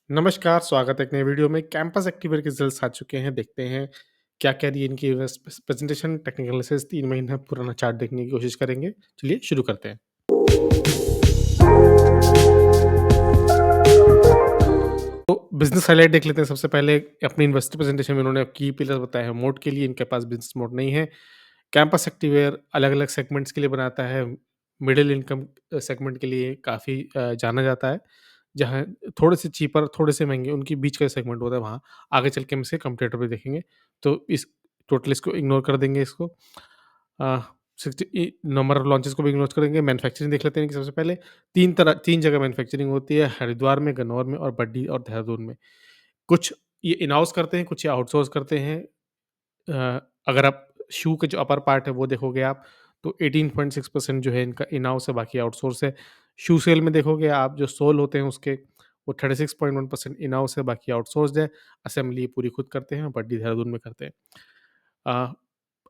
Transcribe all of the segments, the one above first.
नमस्कार, स्वागत है एक नए वीडियो में। कैंपस एक्टिवेट के रिजल्ट्स आ चुके हैं, देखते हैं क्या-क्या रही इनकी प्रेजेंटेशन, टेक्निकल एनालिसिस 3 महीना पुराना चार्ट देखने की कोशिश करेंगे। चलिए शुरू करते हैं। तो बिज़नेस हाइलाइट देख लेते हैं सबसे पहले। अपनी इन्वेस्टर प्रेजेंटेशन में उन्होंने की पिलर्स बताए हैं मोड के लिए, इनके पास बिज़नेस मोड नहीं है। कैंपस एक्टिवेयर अलग-अलग सेगमेंट्स के लिए बनाता है। मिडल इनकम सेगमेंट के लिए काफ़ी जाना जाता है। जहाँ थोड़े से चीपर, थोड़े से महँगे, उनके बीच का सेगमेंट होता है वहाँ। आगे चल के हम इसे कंपैरेटर पे देखेंगे। तो इस टोटल इसको इग्नोर कर देंगे इसको। अ, 60 नंबर ऑफ लॉन्चेस को भी इग्नोर करेंगे। मैन्युफैक्चरिंग देख लेते हैं कि सबसे पहले 3 जगह मैन्युफैक्चरिंग होती है, हरिद्वार में, गन्नौर में और बड्डी और देहरादून में। कुछ ये इन हाउस करते हैं, कुछ ये आउटसोर्स करते हैं। अगर आप शू के जो अपर पार्ट है वो देखोगे आप, तो 18.6% जो है इनका इन हाउस है, बाकी आउटसोर्स है। शू सेल में देखोगे आप, जो सोल होते हैं उसके, वो 36.1% इन हाउस है, बाकी आउटसोर्स्ड है। असेंबली पूरी खुद करते हैं, बड्डी देहरादून में करते हैं। अ,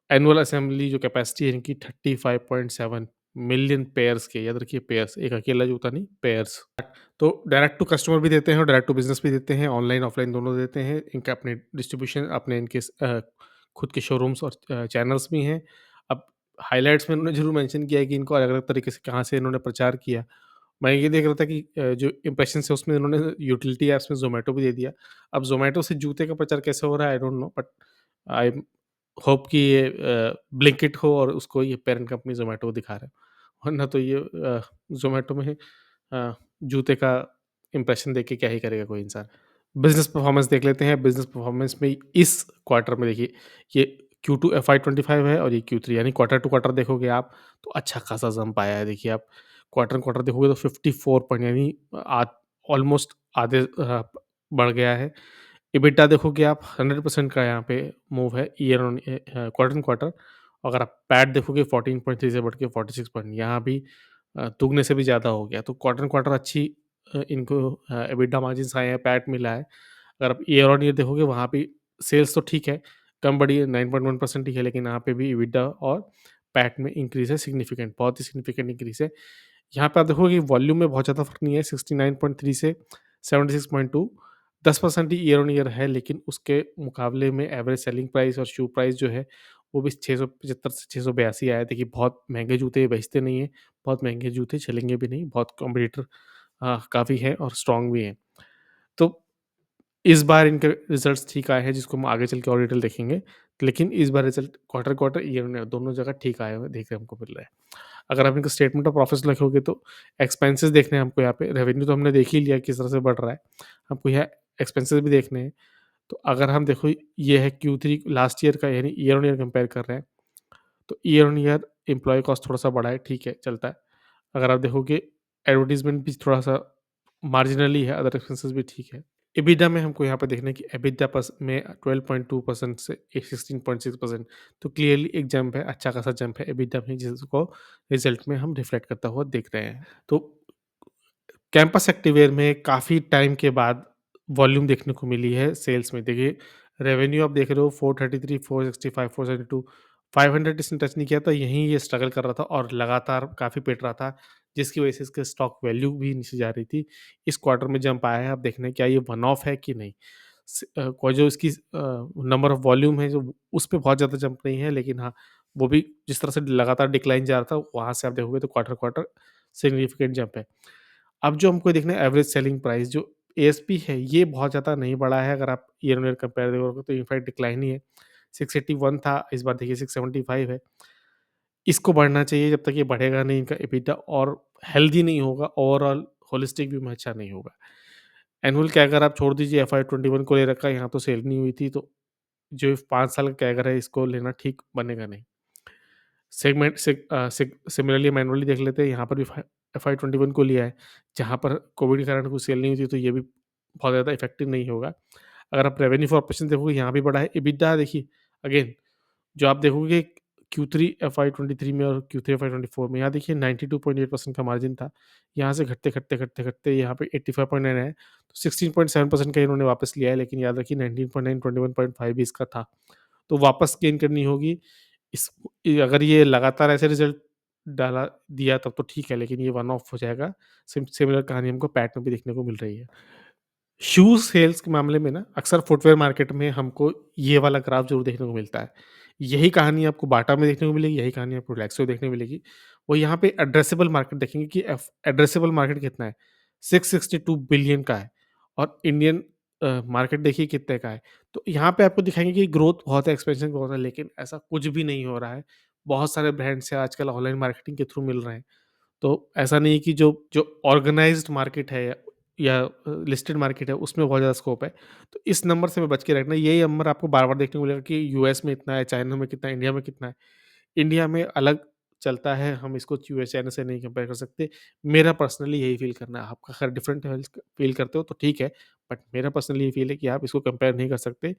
एनुअल असेंबली जो कैपेसिटी है इनकी 35.7 मिलियन पेयर्स की है। याद रखिए पेयर्स, एक अकेला जूता नहीं, पेयर्स। तो डायरेक्ट टू कस्टमर भी देते हैं और डायरेक्ट टू बिज़नेस भी देते हैं, ऑनलाइन, ऑफलाइन दोनों देते हैं। इनका अपने डिस्ट्रीब्यूशन, अपने इनके खुद के शोरूम्स और चैनल्स भी हैं। अब हाइलाइट्स में उन्होंने ज़रूर मेंशन किया है कि इनको अलग-अलग तरीके से कहाँ से इन्होंने प्रचार किया। मैं ये देख रहा था कि जो इम्प्रेशंस है उसमें इन्होंने यूटिलिटी ऐप्स में ज़ोमैटो भी दे दिया। अब ज़ोमैटो से जूते का प्रचार कैसे हो रहा है I don't know, but I hope कि ये ब्लिंकिट हो और उसको ये पैरेंट कंपनी ज़ोमैटो को दिखा रहा है। वरना तो ये ज़ोमैटो में जूते का इंप्रेशन देख के क्या ही करेगा कोई इंसान। बिज़नेस परफ़ॉर्मेंस देख लेते हैं। बिज़नेस परफ़ॉर्मेंस में इस क्वार्टर में देखिए, ये Q2 FY25 है और ये Q3, यानी क्वार्टर टू क्वार्टर देखोगे आप, तो अच्छा खासा जंप आया है। देखिए आप क्वार्टर-ऑन-क्वार्टर देखोगे तो 54 पॉइंट, यानी ऑलमोस्ट आधे बढ़ गया है। एबिटा देखोगे आप, 100% का यहाँ पे मूव है क्वार्टर-ऑन-क्वार्टर। अगर आप पैट देखोगे 14.3 से बढ़ के 46 पॉइंट, यहाँ भी दुगने से भी ज़्यादा हो गया। तो क्वार्टर-ऑन-क्वार्टर अच्छी इनको एबिटा मार्जिन्स आए हैं, पैट मिला है। अगर आप ईयर ऑन ईयर देखोगे वहाँ पे सेल्स तो ठीक है, कम बढ़ी है, 9.1% ही है, लेकिन यहाँ पे भी एबिटा और पैट में इंक्रीज़ है सिग्निफिकेंट, बहुत ही सिग्निफिकेंट इंक्रीज़ है। यहाँ पे आप देखोगे वॉल्यूम में बहुत ज़्यादा फ़र्क नहीं है, 69.3 से 76.2, 10% ही ईयर ऑन ईयर है, लेकिन उसके मुकाबले में एवरेज सेलिंग प्राइस और शू प्राइस जो है, वो भी 675 से 682 आया है। देखिए बहुत महँगे जूते बेचते नहीं हैं, बहुत महँगे जूते चलेंगे भी नहीं, बहुत कॉम्पिटिटर काफ़ी है और स्ट्रॉन्ग भी हैं। तो इस बार इनके रिज़ल्ट्स ठीक आए हैं, जिसको हम आगे चल के और डिटेल देखेंगे। लेकिन इस बार result quarter quarter, year on year दोनों जगह ठीक आए हुए देखने हमको मिल रहा है। अगर आप इनका स्टेटमेंट ऑफ प्रॉफिट्स लिखोगे तो एक्सपेंसेस देखने हैं हमको यहाँ पे। रेवेन्यू तो हमने देख ही लिया किस तरह से बढ़ रहा है। हमको यहाँ एक्सपेंसेस भी देखने हैं। तो अगर हम देखो, ये है Q3 लास्ट ईयर का, यानी ईयर ऑन ईयर कंपेयर कर रहे हैं, तो year on year employee cost थोड़ा-सा बढ़ा है, ठीक है, चलता है। अगर आप देखोगे एडवर्टाइज़मेंट भी थोड़ा-सा मार्जिनली है, अदर एक्सपेंसेस भी ठीक है। एबिडा में हमको यहाँ पे देखना है कि एबिडा पस में 12.2% से 16.6%, तो क्लियरली एक जंप है, अच्छा खासा जंप है एबिडा में, जिसको रिज़ल्ट में हम रिफ्लेक्ट करता हुआ देख रहे हैं। तो कैंपस एक्टिवेयर में काफ़ी टाइम के बाद वॉल्यूम देखने को मिली है सेल्स में। देखिए रेवेन्यू आप देख रहे हो 433, 465, 472, 500 इसने टच नहीं किया था, यहीं ये स्ट्रगल कर रहा था और लगातार काफ़ी पिट रहा था, जिसकी वजह से इसके स्टॉक वैल्यू भी नीचे जा रही थी। इस क्वार्टर में जंप आया है, अब देखना है क्या ये वन ऑफ है कि नहीं। कोई जो इसकी नंबर ऑफ वॉल्यूम है, जो उस पे बहुत ज़्यादा जंप नहीं है, लेकिन हाँ, वो भी जिस तरह से लगातार डिक्लाइन जा रहा था, वहाँ से आप देखोगे तो क्वार्टर-क्वार्टर सिग्निफिकेंट जंप है। अब जो हमको देखना है एवरेज सेलिंग प्राइस, जो एएसपी है, ये बहुत ज़्यादा नहीं बढ़ा है। अगर आप ईयर ऑन ईयर कंपेयर करोगे तो इनफैक्ट डिक्लाइन ही है। 681 था, इस बार देखिए 675 है। इसको बढ़ना चाहिए, जब तक ये बढ़ेगा नहीं इनका एबिटा और हेल्दी नहीं होगा, ओवरऑल होलिस्टिक व्यू में अच्छा नहीं होगा। एनुअल कैगर आप छोड़ दीजिए, एफआई 21 को ले रखा है, यहाँ तो सेल नहीं हुई थी, तो जो 5 साल का कैगर है इसको लेना ठीक बनेगा नहीं। सेगमेंट सिमिलरली मैनुअली देख लेते हैं, यहाँ पर भी एफआई 21 को लिया है, जहाँ पर कोविड के कारण कुछ सेल नहीं हुई थी, तो ये भी बहुत ज़्यादा इफेक्टिव नहीं होगा। अगर आप रेवेन्यू फॉर ऑपरेशन देखोगे, यहाँ भी बढ़ा है। एबिटा देखिए, अगेन जो आप देखोगे Q3 FY23 में और Q3 FY24 में, यहाँ देखिए 92.8% का मार्जिन था। यहाँ से घटते यहाँ पे 85.9 है, तो 16.7% का इन्होंने वापस लिया है, लेकिन याद रखिए 19.9, 21.5 भी इसका था। तो वापस गेन करनी होगी। इस अगर ये लगातार ऐसे रिज़ल्ट डाला दिया तब तो ठीक है, लेकिन ये वन ऑफ हो जाएगा। सिमिलर कहानी हमको पैट में भी देखने को मिल रही है। शूज़ सेल्स के मामले में ना अक्सर फुटवियर मार्केट में हमको ये वाला ग्राफ ज़रूर देखने को मिलता है। यही कहानी आपको बाटा में देखने को मिलेगी, यही कहानी आपको रिलैक्सो में देखने को मिलेगी। वो यहाँ पे एड्रेसेबल मार्केट देखेंगे कि एड्रेसेबल मार्केट कितना है, 662 बिलियन का है और इंडियन मार्केट देखिए कितने का है। तो यहाँ पे आपको दिखाएँगे कि ग्रोथ बहुत है, एक्सपेंशन बहुत है, लेकिन ऐसा कुछ भी नहीं हो रहा है। बहुत सारे ब्रांड्स हैं आजकल ऑनलाइन मार्केटिंग के थ्रू मिल रहे हैं। तो ऐसा नहीं है कि जो जो ऑर्गेनाइज़्ड मार्केट है या लिस्टेड मार्केट है, उसमें बहुत ज़्यादा स्कोप है। तो इस नंबर से हमें बच के रखना है। यही नंबर आपको बार-बार देखने को मिलेगा कि यूएस में इतना है, चाइना में कितना है, इंडिया में कितना है। इंडिया में अलग चलता है, हम इसको यूएस, चाइना से नहीं कंपेयर कर सकते। मेरा पर्सनली यही फ़ील करना है। आपका अगर डिफरेंट फ़ील करते हो तो ठीक है, बट मेरा पर्सनली ये फ़ील है कि आप इसको कंपेयर नहीं कर सकते।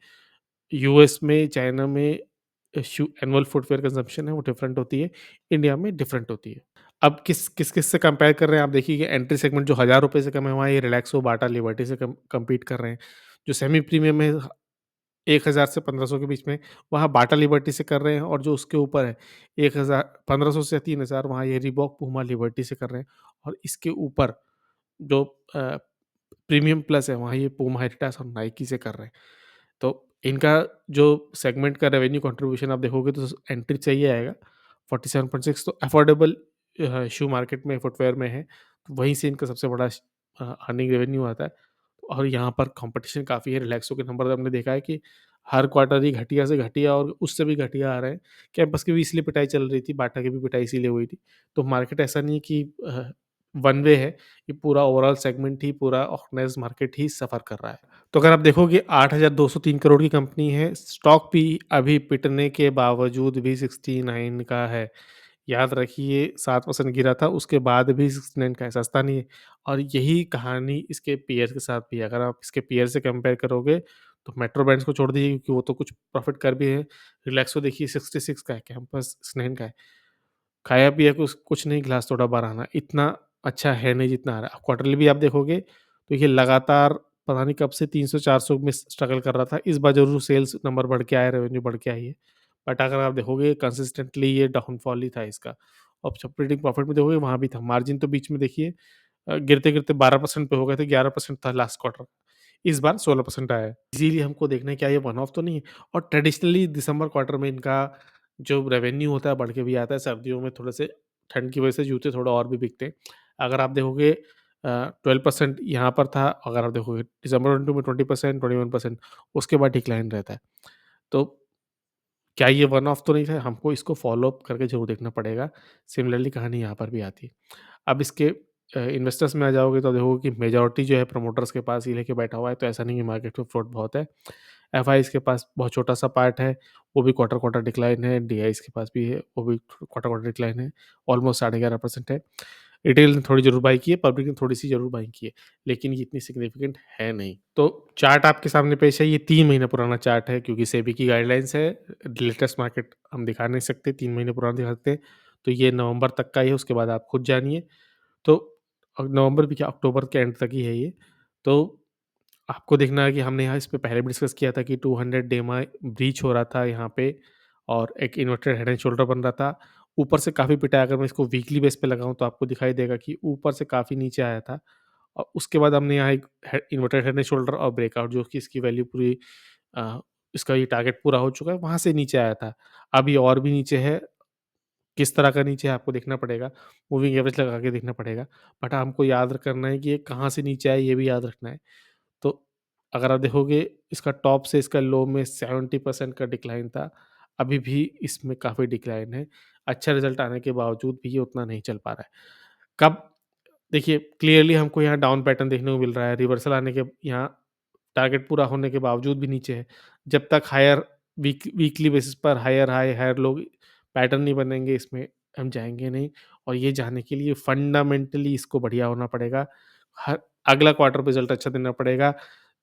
यूएस में, चाइना में एनुअल फुटवियर कंजम्पशन है वो डिफरेंट होती है, इंडिया में डिफरेंट होती है। अब किस से कंपेयर कर रहे हैं आप देखिए कि एंट्री सेगमेंट जो ₹1000 से कम है वहाँ ये रिलैक्सो, बाटा, लिबर्टी से कम्पीट कर रहे हैं। जो सेमी प्रीमियम है 1000 से 1500 के बीच में वहाँ बाटा, लिबर्टी से कर रहे हैं और जो उसके ऊपर है 1000 1500 से 3000 वहाँ ये रीबॉक, पूमा, लिबर्टी से कर रहे हैं और इसके ऊपर जो अ, प्रीमियम प्लस है वहाँ ये पूमा, एडिडास और नाइकी से कर रहे हैं। तो इनका जो सेगमेंट का रेवेन्यू कंट्रीब्यूशन आप देखोगे तो एंट्री चाहिए आएगा 47.6 तो अफोर्डेबल शू मार्केट में फुटवियर में है, तो वहीं से इनका सबसे बड़ा अर्निंग रेवेन्यू आता है और यहाँ पर कंपटीशन काफ़ी है। रिलैक्सो के नंबर हमने देखा है कि हर क्वार्टर ही घटिया से घटिया और उससे भी घटिया आ रहे हैं। कैंपस की भी इसलिए पिटाई चल रही थी, बाटा की भी पिटाई इसीलिए हुई थी। तो मार्केट ऐसा नहीं है कि वन वे है, ये पूरा ओवरऑल सेगमेंट ही, पूरा ऑर्गेनाइज़्ड मार्केट ही सफ़र कर रहा है। तो अगर आप देखोगे 8,203 करोड़ की कंपनी है, स्टॉक भी अभी पिटने के बावजूद भी 69 का है। याद रखिए 7% गिरा था, उसके बाद भी 69 का है, सस्ता नहीं है। और यही कहानी इसके पीयर के साथ भी है। अगर आप इसके पीयर से कंपेयर करोगे, तो मेट्रो ब्रांड्स को छोड़ दीजिए क्योंकि वो तो कुछ प्रॉफ़िट कर भी रहे हैं। रिलैक्सो देखिए 66 का है, कैंपस 69 का है। खाया-पिया कुछ नहीं, ग्लास तोड़ा बरहाना, इतना अच्छा है नहीं जितना आ रहा है। क्वार्टरली भी आप देखोगे तो ये लगातार पता नहीं कब से 300-400 में स्ट्रगल कर रहा था। इस बार ज़रूर सेल्स नंबर बढ़ के आया, रेवेन्यू बढ़ के आई है। बट अगर आप देखोगे कंसिस्टेंटली ये डाउनफॉल ही था इसका। और ऑपरेटिंग प्रॉफिट में देखोगे वहाँ भी था। मार्जिन तो बीच में देखिए गिरते-गिरते 12% पे हो गए थे, 11% था लास्ट क्वार्टर। इस बार 16% आया है। इसीलिए हमको देखना है क्या ये वन ऑफ तो नहीं है और ट्रेडिशनली दिसंबर क्वार्टर में इनका जो रेवेन्यू होता है बढ़ के भी आता है। सर्दियों में थोड़े से ठंड की वजह से जूते थोड़ा और भी बिकते हैं। अगर आप देखोगे 12% यहाँ पर था, अगर आप देखोगे दिसंबर 22 में 20%, 21% उसके बाद डिक्लाइन रहता है। तो क्या ये वन ऑफ तो नहीं था? हमको इसको फ़ॉलो अप करके ज़रूर देखना पड़ेगा। सिमिलरली कहानी यहाँ पर भी आती है। अब इसके इन्वेस्टर्स में आ जाओगे तो देखोगे कि मेजॉरिटी जो है प्रमोटर्स के पास ही लेके बैठा हुआ है, तो ऐसा नहीं है मार्केट में फ्लोट बहुत है। एफआईज़ के पास बहुत छोटा-सा पार्ट है, वो भी क्वार्टर-क्वार्टर डिक्लाइन है, डीआईज़ के पास भी है, वो भी क्वार्टर-क्वार्टर डिक्लाइन है, ऑलमोस्ट 11.5% है। रिटेल ने थोड़ी ज़रूर बाय की है, पब्लिक ने थोड़ी-सी ज़रूर बाय की है, लेकिन ये इतनी सिग्निफिकेंट है नहीं। तो चार्ट आपके सामने पेश है, ये 3 महीने पुराना चार्ट है क्योंकि सेबी की गाइडलाइंस है, लेटेस्ट मार्केट हम दिखा नहीं सकते, 3 महीने पुराना दिखा सकते हैं। तो ये नवंबर तक का ही है, उसके बाद आप खुद जानिए। तो नवंबर भी क्या, अक्टूबर के एंड तक ही है ये। तो आपको देखना है कि हमने यहाँ इस पे पहले भी डिस्कस किया था कि 200 डेमा ब्रीच हो रहा था यहाँ पे और एक इन्वर्टेड हेड एंड शोल्डर बन रहा था। ऊपर से काफ़ी पिटा है, अगर मैं इसको वीकली बेस पे लगाऊँ तो आपको दिखाई देगा कि ऊपर से काफ़ी नीचे आया था और उसके बाद हमने यहाँ एक इन्वर्टेड हेड एंड शोल्डर और ब्रेकआउट जो कि इसकी वैल्यू पूरी इसका ये टारगेट पूरा हो चुका है, वहाँ से नीचे आया था। अब ये और भी नीचे है, किस तरह का नीचे है आपको देखना पड़ेगा, मूविंग एवरेज लगा के देखना पड़ेगा। बट हमको याद करना है कि ये कहाँ से नीचे आया, ये भी याद रखना है। तो अगर आप देखोगे इसका टॉप से इसका लो में 70% का डिक्लाइन था, अभी भी इसमें काफ़ी डिक्लाइन है। अच्छा रिज़ल्ट आने के बावजूद भी ये उतना नहीं चल पा रहा है। कब देखिए क्लियरली हमको यहाँ डाउन पैटर्न देखने को मिल रहा है, रिवर्सल आने के यहाँ टारगेट पूरा होने के बावजूद भी नीचे है। जब तक हायर वीकली बेसिस पर higher high, higher low pattern नहीं बनेंगे इसमें हम जाएँगे नहीं और ये जाने के लिए फंडामेंटली इसको बढ़िया होना पड़ेगा। हर अगला क्वार्टर रिज़ल्ट अच्छा देना पड़ेगा।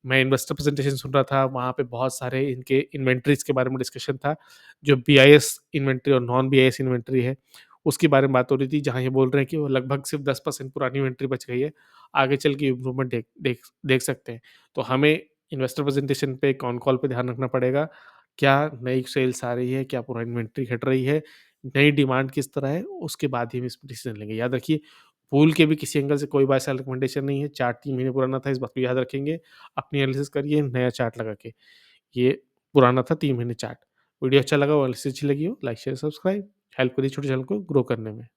मैं इन्वेस्टर प्रेजेंटेशन सुन रहा था, वहाँ पे बहुत सारे इनके इन्वेंटरीज़ के बारे में डिस्कशन था। जो बीआईएस इन्वेंटरी और नॉन बीआईएस इन्वेंटरी है, उसके बारे में बात हो रही थी, जहाँ ये बोल रहे हैं कि वो लगभग सिर्फ़ 10% पुरानी इन्वेंटरी बच गई है। आगे चल के इम्प्रूवमेंट देख देख देख सकते हैं। तो हमें इन्वेस्टर प्रेजेंटेशन पे कॉन कॉल पे ध्यान रखना पड़ेगा। क्या नई सेल्स आ रही है? क्या पुरानी इन्वेंटरी घट रही है? नई डिमांड किस तरह है? उसके बाद ही हम इसमें डिसीज़न लेंगे। याद रखिए पूल के भी किसी एंगल से कोई बाय सेल रिकमेंडेशन नहीं है, चार्ट 3 महीने पुराना था, इस बात को याद रखेंगे। अपनी एनालिसिस करिए नया चार्ट लगा के। ये पुराना था 3 महीने चार्ट। वीडियो अच्छा लगा हो, एनालिसिस अच्छी लगी हो, लाइक, शेयर, सब्सक्राइब। हेल्प करिए छोटे चैनल को ग्रो करने में।